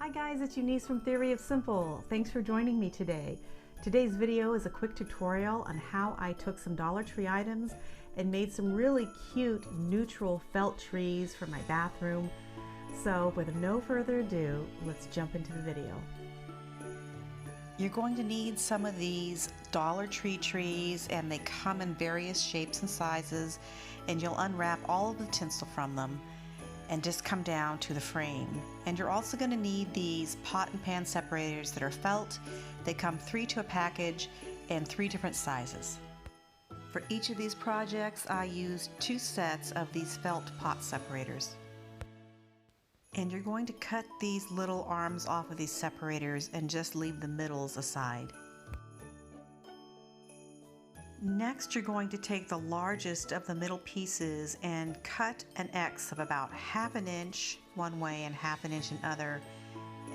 Hi guys, it's Eunice from Theory of Simple. Thanks for joining me today. Today's video is a quick tutorial on how I took some Dollar Tree items and made some really cute neutral felt trees for my bathroom. So with no further ado, let's jump into the video. You're going to need some of these Dollar Tree trees, and they come in various shapes and sizes, and you'll unwrap all of the tinsel from them and just come down to the frame. And you're also going to need these pot and pan separators that are felt. They come 3 to a package and 3 different sizes. For each of these projects, I used 2 sets of these felt pot separators. And you're going to cut these little arms off of these separators and just leave the middles aside. Next, you're going to take the largest of the middle pieces and cut an X of about 1/2 inch one way and 1/2 inch another,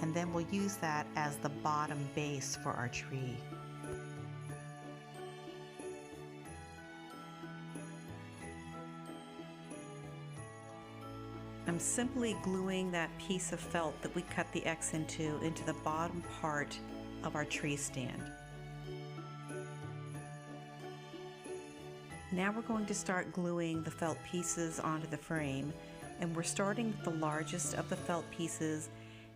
and then we'll use that as the bottom base for our tree. I'm simply gluing that piece of felt that we cut the X into the bottom part of our tree stand. Now we're going to start gluing the felt pieces onto the frame, and we're starting with the largest of the felt pieces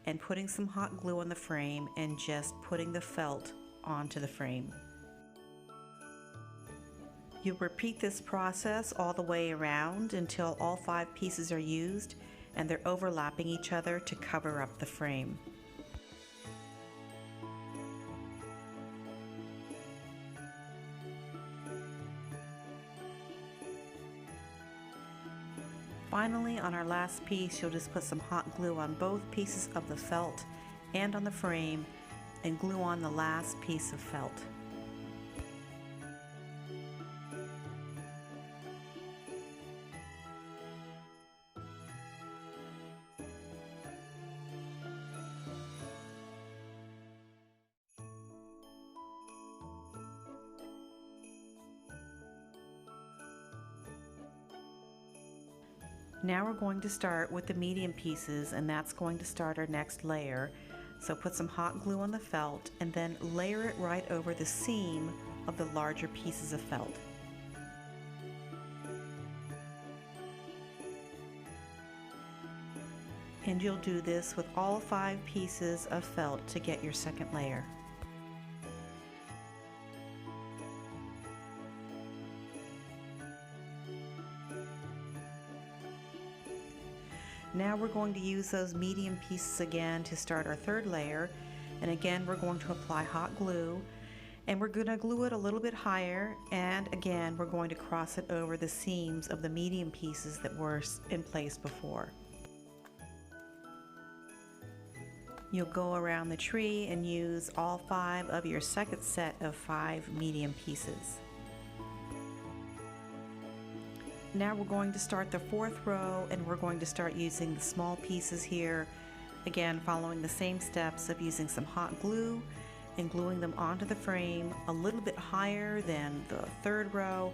and putting some hot glue on the frame and just putting the felt onto the frame. You'll repeat this process all the way around until all 5 pieces are used and they're overlapping each other to cover up the frame. Finally, on our last piece, you'll just put some hot glue on both pieces of the felt and on the frame and glue on the last piece of felt. Now we're going to start with the medium pieces, and that's going to start our next layer. So put some hot glue on the felt and then layer it right over the seam of the larger pieces of felt. And you'll do this with all 5 pieces of felt to get your second layer. Now we're going to use those medium pieces again to start our third layer, and again we're going to apply hot glue, and we're going to glue it a little bit higher, and again we're going to cross it over the seams of the medium pieces that were in place before. You'll go around the tree and use all 5 of your second set of 5 medium pieces. Now we're going to start the 4th row, and we're going to start using the small pieces here, again following the same steps of using some hot glue and gluing them onto the frame a little bit higher than the 3rd row,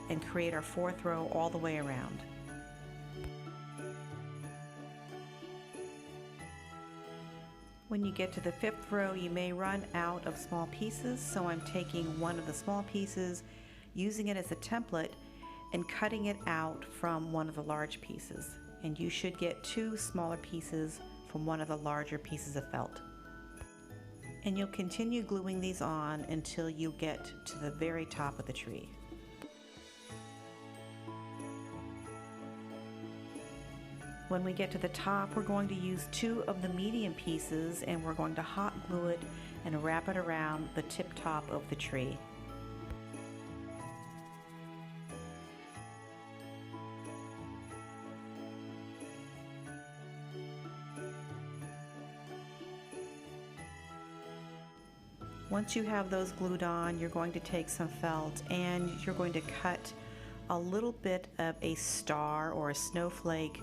and create our 4th row all the way around. When you get to the 5th row, you may run out of small pieces, so I'm taking one of the small pieces, using it as a template, and cutting it out from one of the large pieces. And you should get 2 smaller pieces from one of the larger pieces of felt. And you'll continue gluing these on until you get to the very top of the tree. When we get to the top, we're going to use 2 of the medium pieces, and we're going to hot glue it and wrap it around the tip top of the tree. Once you have those glued on, you're going to take some felt and you're going to cut a little bit of a star or a snowflake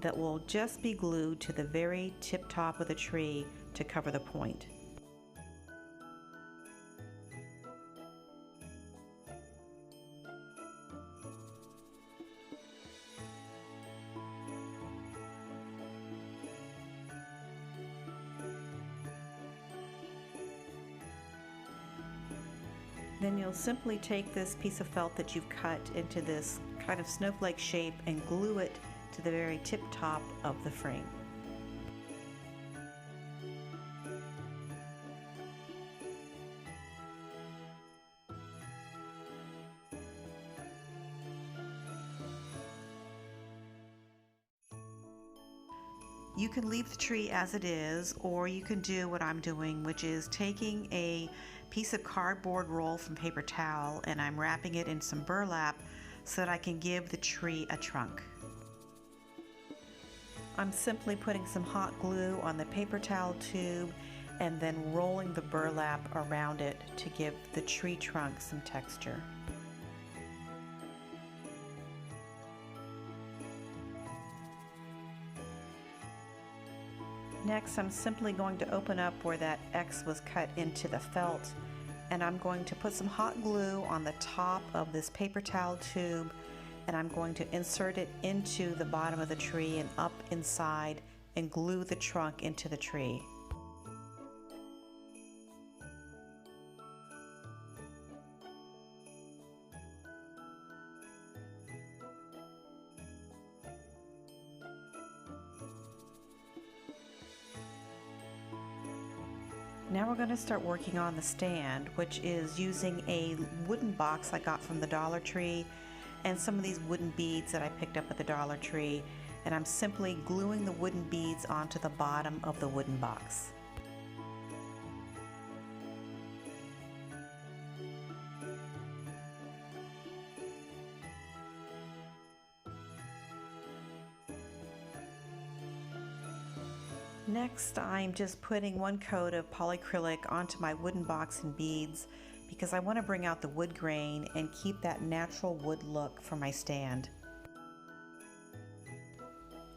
that will just be glued to the very tip top of the tree to cover the point. Then you'll simply take this piece of felt that you've cut into this kind of snowflake shape and glue it to the very tip top of the frame. You can leave the tree as it is, or you can do what I'm doing, which is taking a piece of cardboard roll from paper towel and I'm wrapping it in some burlap so that I can give the tree a trunk. I'm simply putting some hot glue on the paper towel tube and then rolling the burlap around it to give the tree trunk some texture. Next, I'm simply going to open up where that X was cut into the felt, and I'm going to put some hot glue on the top of this paper towel tube, and I'm going to insert it into the bottom of the tree and up inside and glue the trunk into the tree. Now we're going to start working on the stand, which is using a wooden box I got from the Dollar Tree and some of these wooden beads that I picked up at the Dollar Tree, and I'm simply gluing the wooden beads onto the bottom of the wooden box. Next, I'm just putting one coat of polyacrylic onto my wooden box and beads because I want to bring out the wood grain and keep that natural wood look for my stand.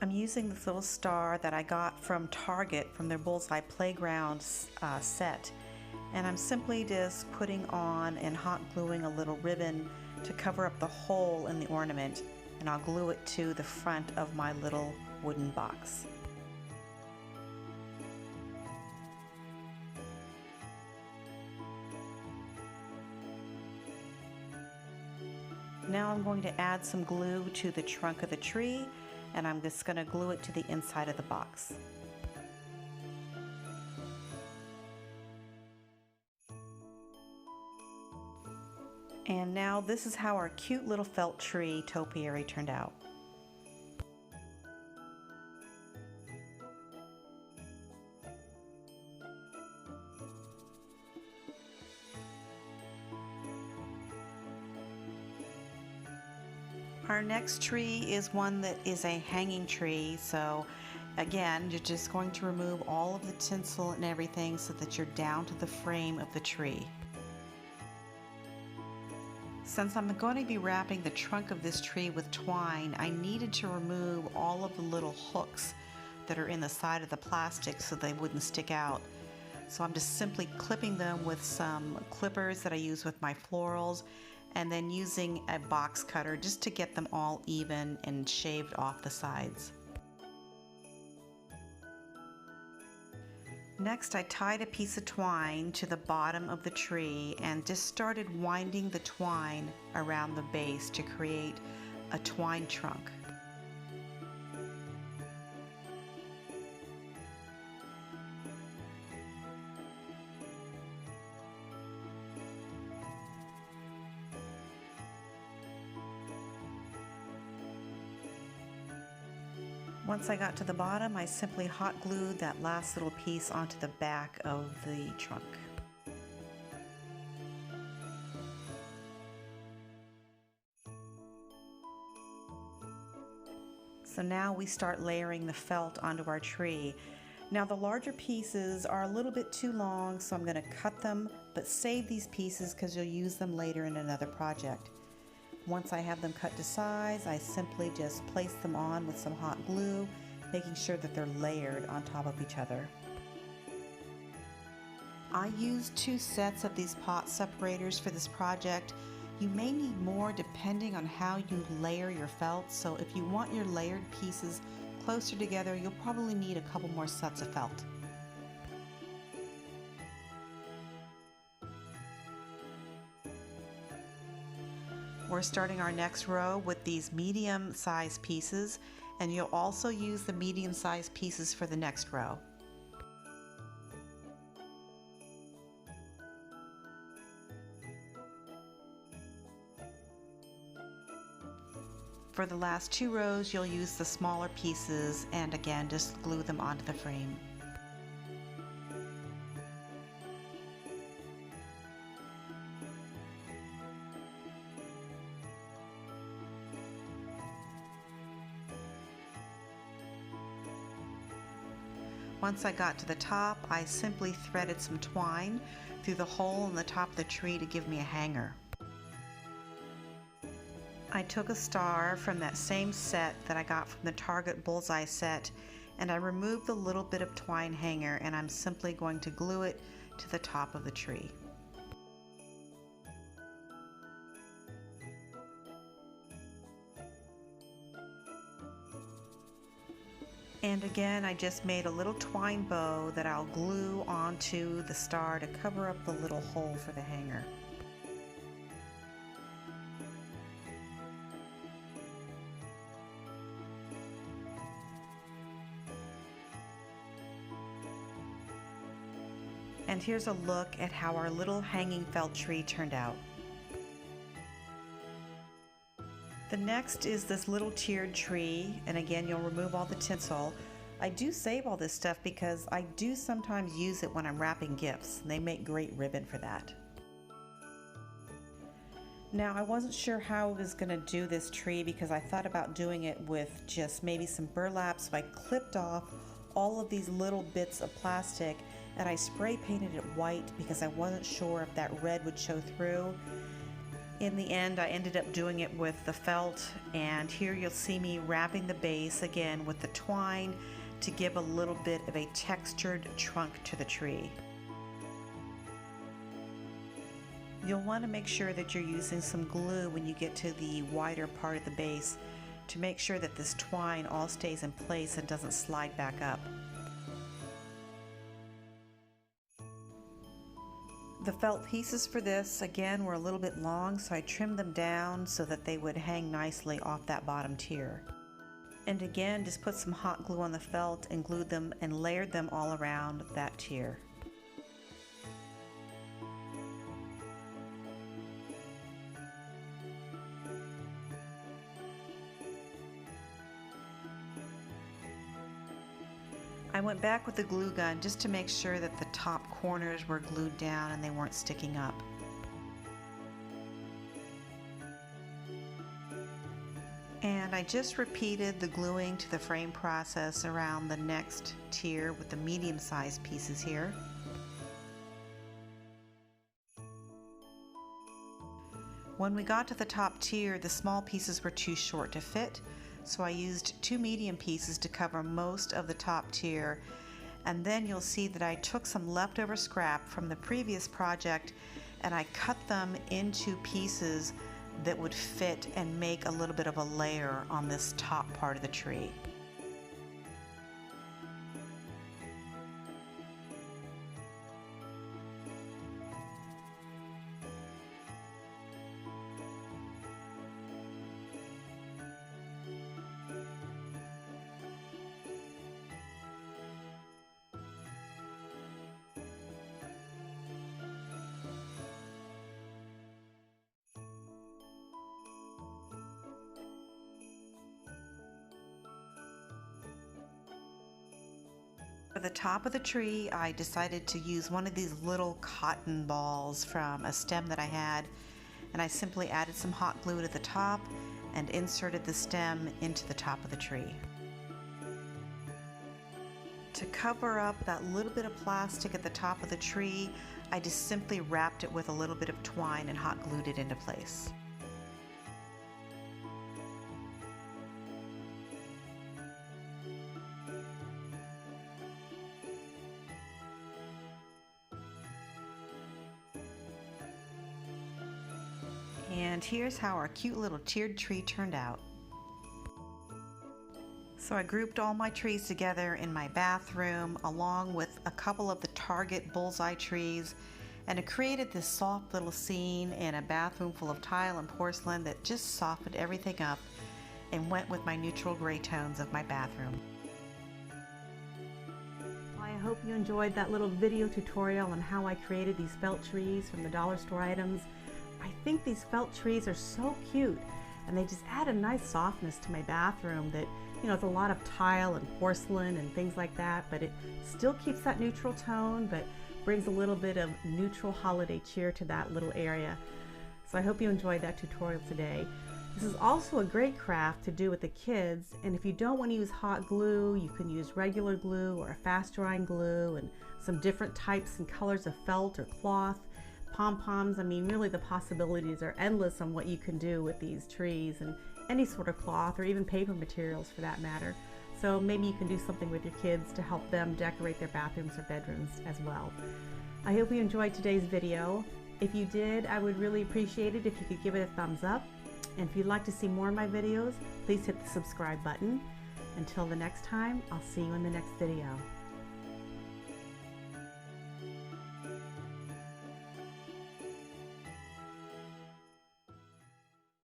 I'm using this little star that I got from Target from their Bullseye Playground set, and I'm simply just putting on and hot gluing a little ribbon to cover up the hole in the ornament, and I'll glue it to the front of my little wooden box. Now I'm going to add some glue to the trunk of the tree, and I'm just going to glue it to the inside of the box. And now this is how our cute little felt tree topiary turned out. Our next tree is one that is a hanging tree, so again, you're just going to remove all of the tinsel and everything so that you're down to the frame of the tree. Since I'm going to be wrapping the trunk of this tree with twine, I needed to remove all of the little hooks that are in the side of the plastic so they wouldn't stick out. So I'm just simply clipping them with some clippers that I use with my florals, and then using a box cutter just to get them all even and shaved off the sides. Next, I tied a piece of twine to the bottom of the tree and just started winding the twine around the base to create a twine trunk. Once I got to the bottom, I simply hot glued that last little piece onto the back of the trunk. So now we start layering the felt onto our tree. Now the larger pieces are a little bit too long, so I'm going to cut them, but save these pieces because you'll use them later in another project. Once I have them cut to size, I simply just place them on with some hot glue, making sure that they're layered on top of each other. I used 2 sets of these pot separators for this project. You may need more depending on how you layer your felt, so if you want your layered pieces closer together, you'll probably need a couple more sets of felt. We're starting our next row with these medium-sized pieces, and you'll also use the medium-sized pieces for the next row. For the last two rows, you'll use the smaller pieces and again just glue them onto the frame. Once I got to the top, I simply threaded some twine through the hole in the top of the tree to give me a hanger. I took a star from that same set that I got from the Target Bullseye set, and I removed the little bit of twine hanger, and I'm simply going to glue it to the top of the tree. And again, I just made a little twine bow that I'll glue onto the star to cover up the little hole for the hanger. And here's a look at how our little hanging felt tree turned out. The next is this little tiered tree, and again you'll remove all the tinsel. I do save all this stuff because I do sometimes use it when I'm wrapping gifts. They make great ribbon for that. Now I wasn't sure how I was going to do this tree because I thought about doing it with just maybe some burlap, so I clipped off all of these little bits of plastic and I spray painted it white because I wasn't sure if that red would show through. In the end, I ended up doing it with the felt, and here you'll see me wrapping the base again with the twine to give a little bit of a textured trunk to the tree. You'll want to make sure that you're using some glue when you get to the wider part of the base to make sure that this twine all stays in place and doesn't slide back up. The felt pieces for this, again, were a little bit long, so I trimmed them down so that they would hang nicely off that bottom tier. And again, just put some hot glue on the felt and glued them and layered them all around that tier. I went back with the glue gun just to make sure that the top corners were glued down and they weren't sticking up. And I just repeated the gluing to the frame process around the next tier with the medium-sized pieces here. When we got to the top tier, the small pieces were too short to fit, so I used two medium pieces to cover most of the top tier. And then you'll see that I took some leftover scrap from the previous project and I cut them into pieces that would fit and make a little bit of a layer on this top part of the tree. For the top of the tree, I decided to use one of these little cotton balls from a stem that I had, and I simply added some hot glue to the top and inserted the stem into the top of the tree. To cover up that little bit of plastic at the top of the tree, I just simply wrapped it with a little bit of twine and hot glued it into place. And here's how our cute little tiered tree turned out. So I grouped all my trees together in my bathroom along with a couple of the Target Bullseye trees, And it created this soft little scene in a bathroom full of tile and porcelain that just softened everything up and went with my neutral gray tones of my bathroom. I hope you enjoyed that little video tutorial on how I created these felt trees from the dollar store items. I think these felt trees are so cute, and they just add a nice softness to my bathroom that, you know, it's a lot of tile and porcelain and things like that, but it still keeps that neutral tone, but brings a little bit of neutral holiday cheer to that little area. So I hope you enjoyed that tutorial today. This is also a great craft to do with the kids, and if you don't want to use hot glue, you can use regular glue or a fast drying glue and some different types and colors of felt or cloth, pom-poms. I mean, really the possibilities are endless on what you can do with these trees and any sort of cloth or even paper materials for that matter. So maybe you can do something with your kids to help them decorate their bathrooms or bedrooms as well. I hope you enjoyed today's video. If you did, I would really appreciate it if you could give it a thumbs up. And if you'd like to see more of my videos, please hit the subscribe button. Until the next time, I'll see you in the next video.